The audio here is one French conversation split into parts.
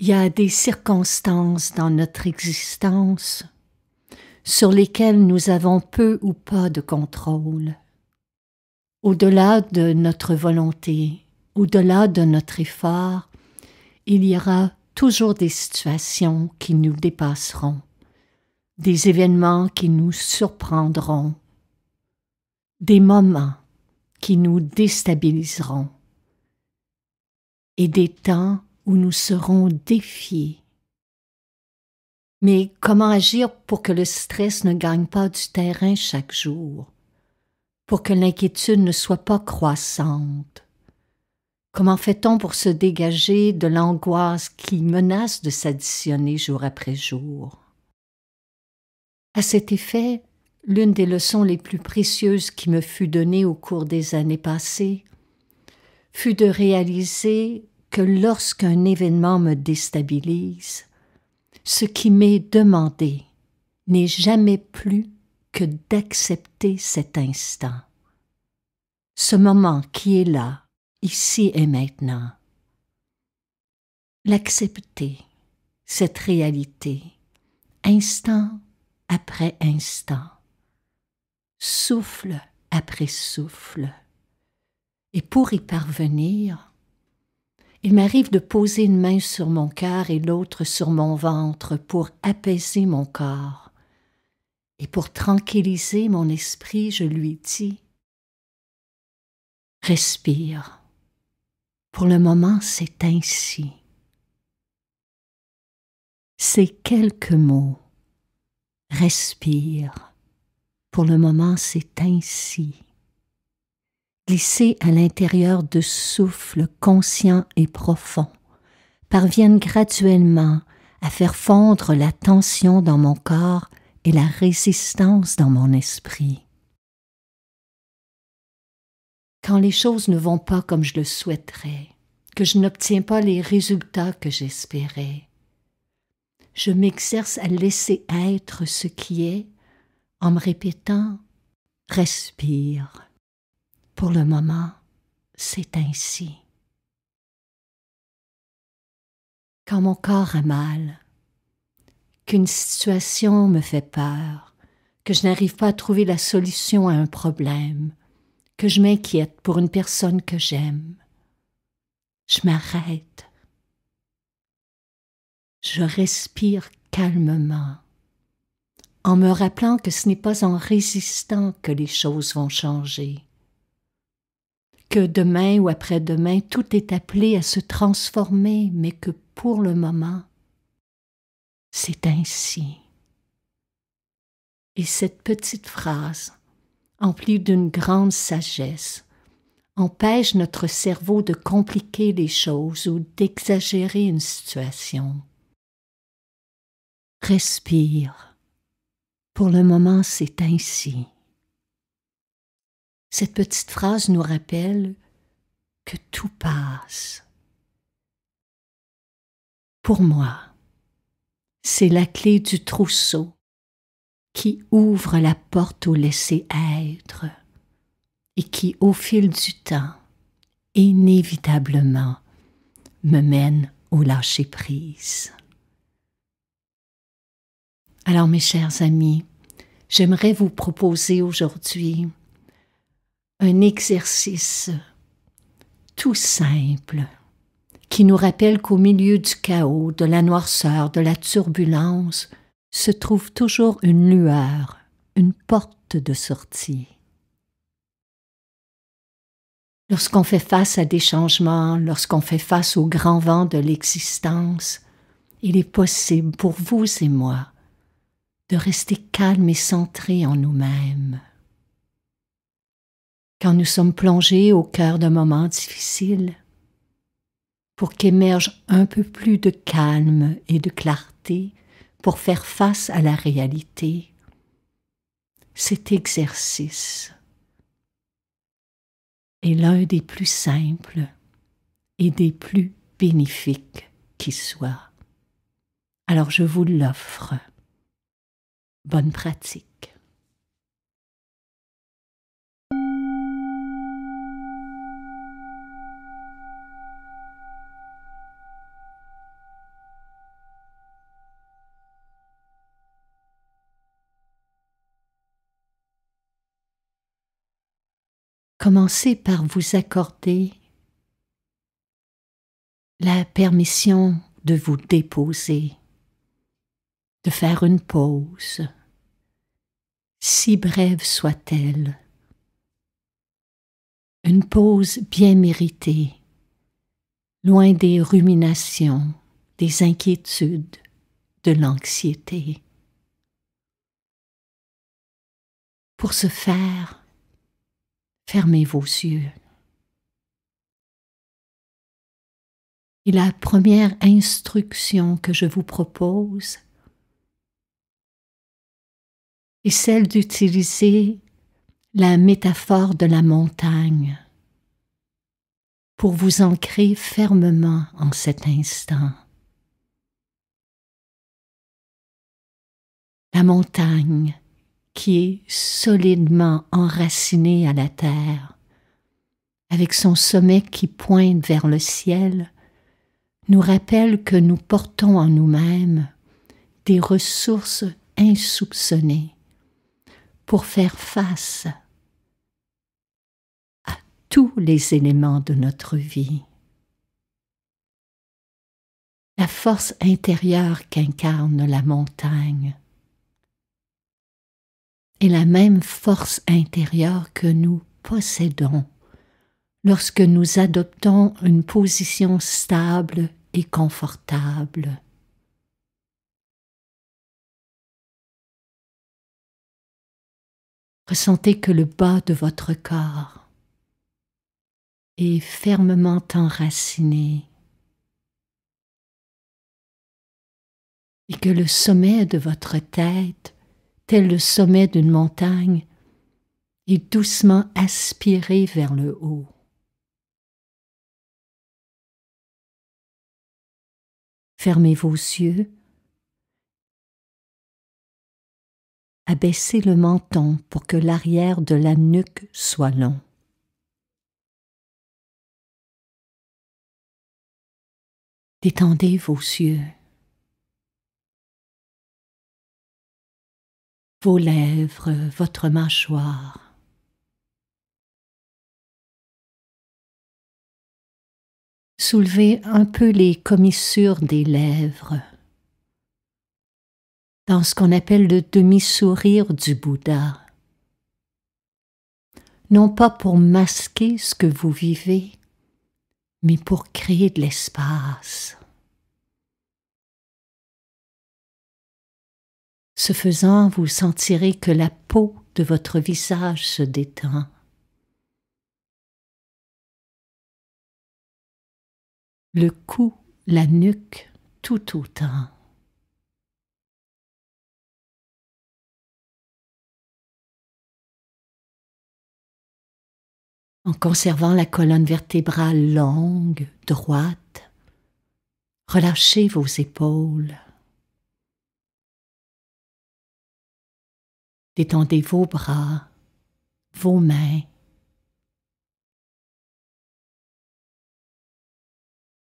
Il y a des circonstances dans notre existence sur lesquelles nous avons peu ou pas de contrôle. Au-delà de notre volonté, au-delà de notre effort, il y aura toujours des situations qui nous dépasseront, des événements qui nous surprendront, des moments qui nous déstabiliseront et des temps où nous serons défiés. Mais comment agir pour que le stress ne gagne pas du terrain chaque jour, pour que l'inquiétude ne soit pas croissante? Comment fait-on pour se dégager de l'angoisse qui menace de s'additionner jour après jour? À cet effet, l'une des leçons les plus précieuses qui me fut donnée au cours des années passées fut de réaliser que lorsqu'un événement me déstabilise, ce qui m'est demandé n'est jamais plus que d'accepter cet instant, ce moment qui est là, ici et maintenant. L'accepter, cette réalité, instant après instant, souffle après souffle. Et pour y parvenir, il m'arrive de poser une main sur mon cœur et l'autre sur mon ventre pour apaiser mon corps. Et pour tranquilliser mon esprit, je lui dis « Respire. Pour le moment, c'est ainsi. » Ces quelques mots « Respire. Pour le moment, c'est ainsi. » glissés à l'intérieur de souffles conscients et profonds, parviennent graduellement à faire fondre la tension dans mon corps et la résistance dans mon esprit. Quand les choses ne vont pas comme je le souhaiterais, que je n'obtiens pas les résultats que j'espérais, je m'exerce à laisser être ce qui est en me répétant « Respire. Pour le moment, c'est ainsi. » Quand mon corps a mal, qu'une situation me fait peur, que je n'arrive pas à trouver la solution à un problème, que je m'inquiète pour une personne que j'aime, je m'arrête. Je respire calmement, en me rappelant que ce n'est pas en résistant que les choses vont changer, que demain ou après-demain, tout est appelé à se transformer, mais que pour le moment, c'est ainsi. Et cette petite phrase, emplie d'une grande sagesse, empêche notre cerveau de compliquer les choses ou d'exagérer une situation. Respire. Pour le moment, c'est ainsi. Cette petite phrase nous rappelle que tout passe. Pour moi, c'est la clé du trousseau qui ouvre la porte au laisser-être et qui, au fil du temps, inévitablement, me mène au lâcher-prise. Alors, mes chers amis, j'aimerais vous proposer aujourd'hui un exercice tout simple qui nous rappelle qu'au milieu du chaos, de la noirceur, de la turbulence, se trouve toujours une lueur, une porte de sortie. Lorsqu'on fait face à des changements, lorsqu'on fait face au grand vent de l'existence, il est possible pour vous et moi de rester calmes et centrés en nous-mêmes. Quand nous sommes plongés au cœur d'un moment difficile, pour qu'émerge un peu plus de calme et de clarté pour faire face à la réalité, cet exercice est l'un des plus simples et des plus bénéfiques qui soient. Alors je vous l'offre. Bonne pratique. commencez par vous accorder la permission de vous déposer, de faire une pause, si brève soit-elle, une pause bien méritée, loin des ruminations, des inquiétudes, de l'anxiété. Pour ce faire, fermez vos yeux. Et la première instruction que je vous propose est celle d'utiliser la métaphore de la montagne pour vous ancrer fermement en cet instant. La montagne qui est solidement enracinée à la terre, avec son sommet qui pointe vers le ciel, nous rappelle que nous portons en nous-mêmes des ressources insoupçonnées pour faire face à tous les éléments de notre vie. La force intérieure qu'incarne la montagne est la même force intérieure que nous possédons lorsque nous adoptons une position stable et confortable. Ressentez que le bas de votre corps est fermement enraciné et que le sommet de votre tête, tel le sommet d'une montagne, est doucement aspiré vers le haut. Fermez vos yeux, abaissez le menton pour que l'arrière de la nuque soit long. Détendez vos yeux, vos lèvres, votre mâchoire. Soulevez un peu les commissures des lèvres, dans ce qu'on appelle le demi-sourire du Bouddha. Non pas pour masquer ce que vous vivez, mais pour créer de l'espace. Ce faisant, vous sentirez que la peau de votre visage se détend. Le cou, la nuque, tout autant. En conservant la colonne vertébrale longue, droite, relâchez vos épaules. Détendez vos bras, vos mains.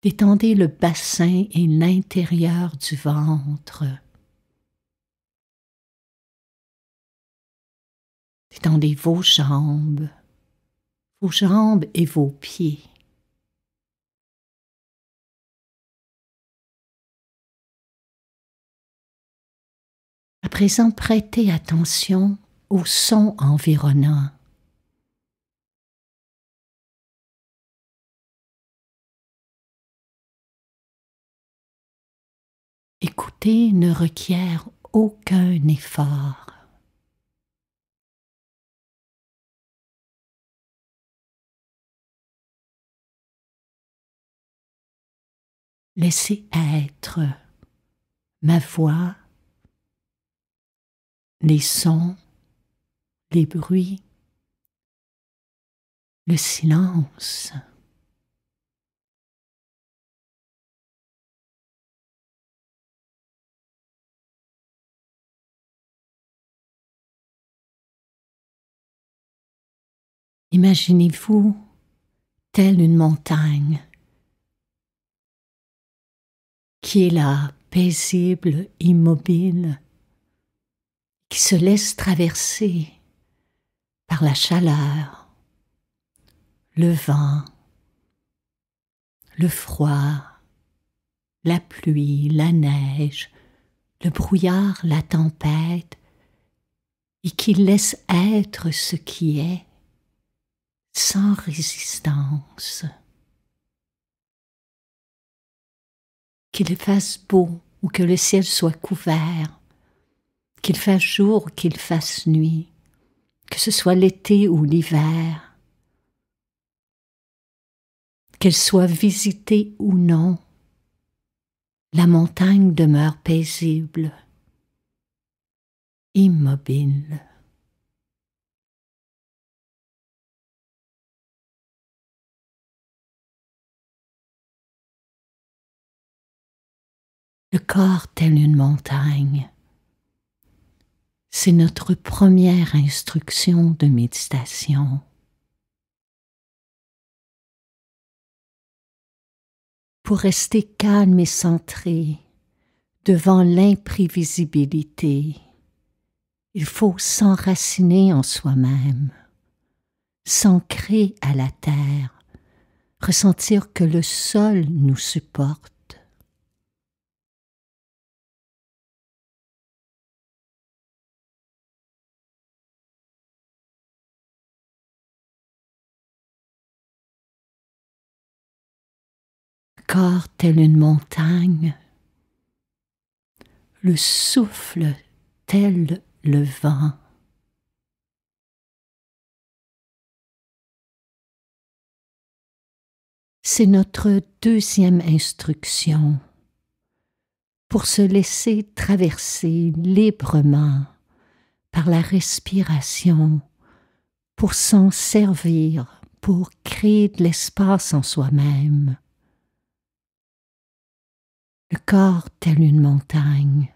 Détendez le bassin et l'intérieur du ventre. Détendez vos jambes et vos pieds. À présent, prêtez attention aux sons environnants. Écouter ne requiert aucun effort. Laissez être ma voix, les sons, les bruits, le silence. Imaginez-vous telle une montagne qui est là, paisible, immobile, qui se laisse traverser par la chaleur, le vent, le froid, la pluie, la neige, le brouillard, la tempête, et qu'il laisse être ce qui est, sans résistance. Qu'il fasse beau ou que le ciel soit couvert, qu'il fasse jour ou qu'il fasse nuit, que ce soit l'été ou l'hiver, qu'elle soit visitée ou non, la montagne demeure paisible, immobile. Le corps tel une montagne, c'est notre première instruction de méditation. Pour rester calme et centré devant l'imprévisibilité, il faut s'enraciner en soi-même, s'ancrer à la terre, ressentir que le sol nous supporte. Le corps tel une montagne, le souffle tel le vent. C'est notre deuxième instruction pour se laisser traverser librement par la respiration, pour s'en servir, pour créer de l'espace en soi-même. Le corps tel une montagne,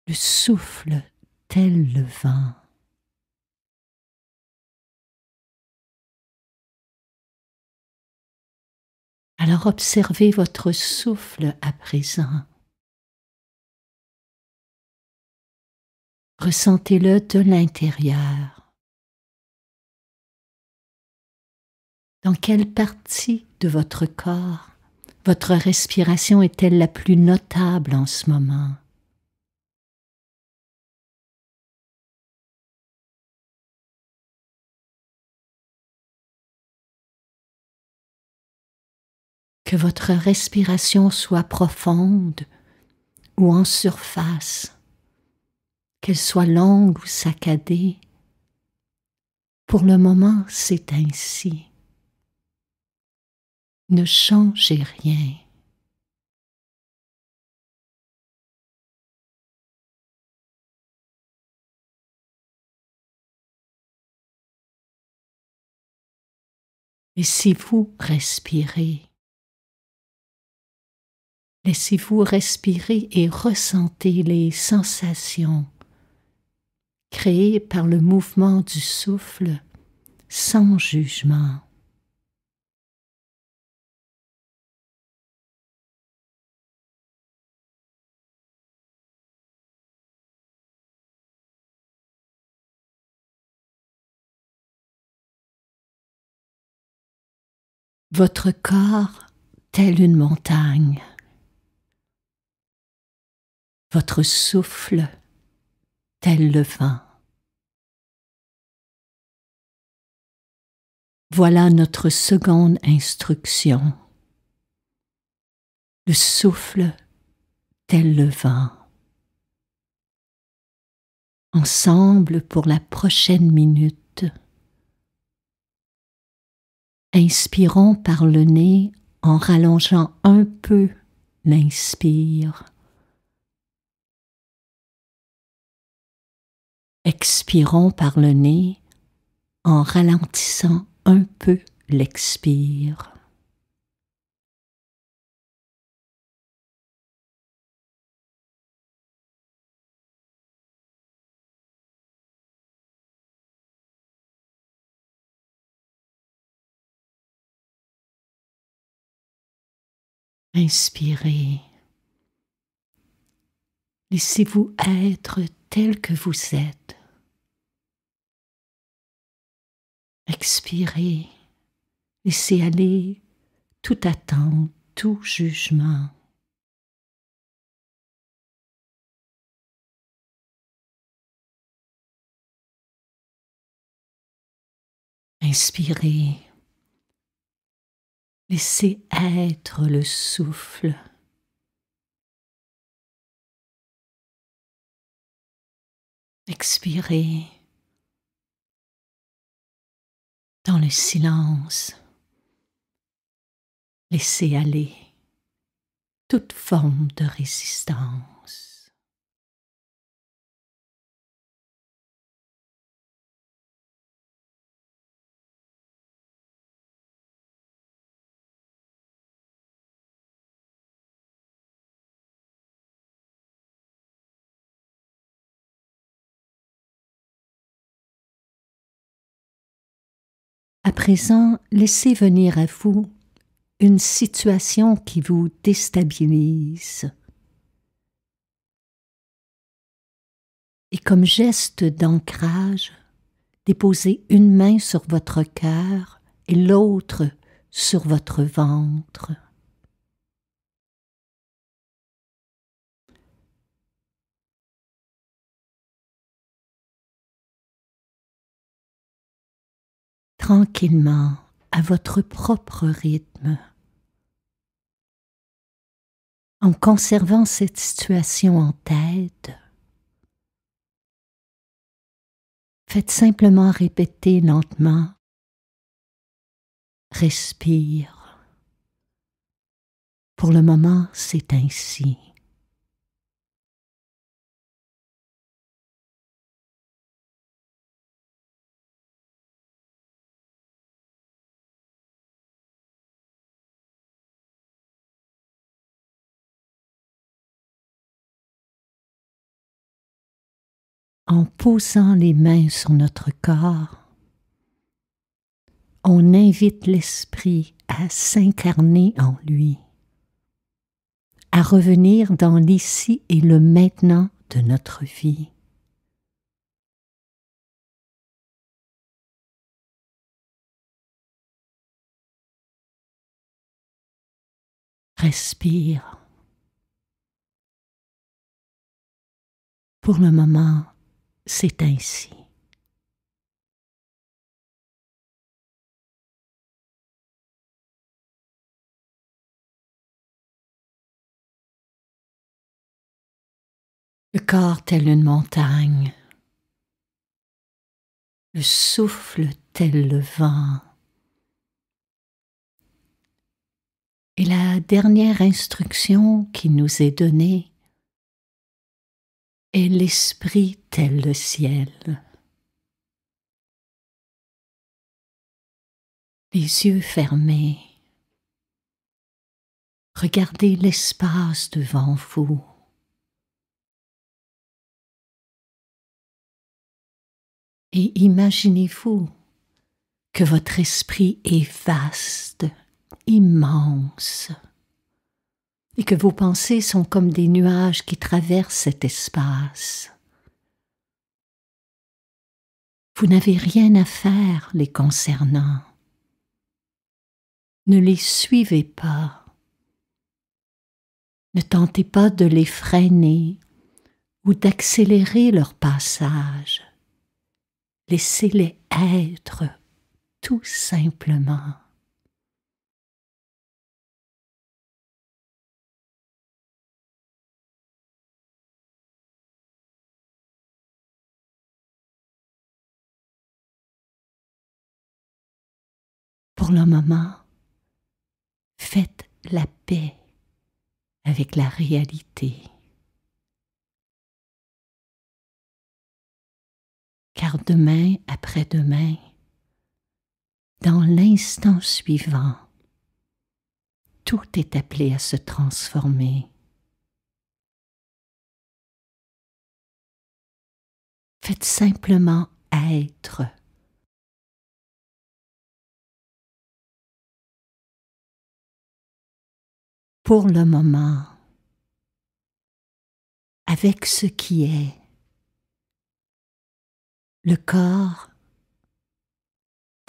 le souffle tel le vent. Alors observez votre souffle à présent. Ressentez-le de l'intérieur. Dans quelle partie de votre corps votre respiration est-elle la plus notable en ce moment? Que votre respiration soit profonde ou en surface, qu'elle soit longue ou saccadée, pour le moment c'est ainsi. Ne changez rien. Et si vous respirez, laissez-vous respirer et ressentez les sensations créées par le mouvement du souffle sans jugement. Votre corps tel une montagne, votre souffle tel le vent. Voilà notre seconde instruction. Le souffle tel le vent. Ensemble pour la prochaine minute. Inspirons par le nez en rallongeant un peu l'inspire. Expirons par le nez en ralentissant un peu l'expire. Inspirez. Laissez-vous être tel que vous êtes. Expirez, laissez aller toute attente, tout jugement. Inspirez, laissez être le souffle. Expirez dans le silence. Laissez aller toute forme de résistance. À présent, laissez venir à vous une situation qui vous déstabilise. Et comme geste d'ancrage, déposez une main sur votre cœur et l'autre sur votre ventre. Tranquillement, à votre propre rythme, en conservant cette situation en tête, faites simplement répéter lentement « Respire ». Pour le moment, c'est ainsi. En posant les mains sur notre corps, on invite l'esprit à s'incarner en lui, à revenir dans l'ici et le maintenant de notre vie. Respire. Pour le moment, c'est ainsi. Le corps tel une montagne, le souffle tel le vent. Et la dernière instruction qui nous est donnée est l'esprit tel le ciel. Les yeux fermés, regardez l'espace devant vous. Et imaginez-vous que votre esprit est vaste, immense, et que vos pensées sont comme des nuages qui traversent cet espace. Vous n'avez rien à faire les concernant. Ne les suivez pas. Ne tentez pas de les freiner ou d'accélérer leur passage. Laissez-les être tout simplement. Pour le moment, faites la paix avec la réalité. Car demain, après-demain, dans l'instant suivant, tout est appelé à se transformer. Faites simplement être. Pour le moment, avec ce qui est, le corps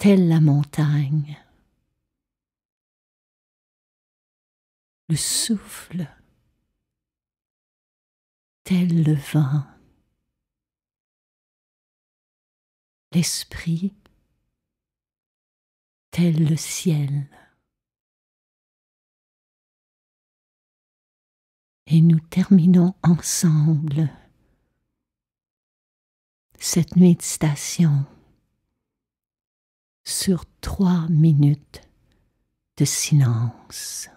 telle la montagne. Le souffle, tel le vent. L'esprit, tel le ciel. Et nous terminons ensemble cette méditation sur 3 minutes de silence.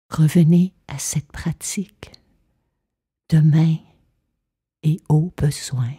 Revenez à cette pratique demain et au besoin.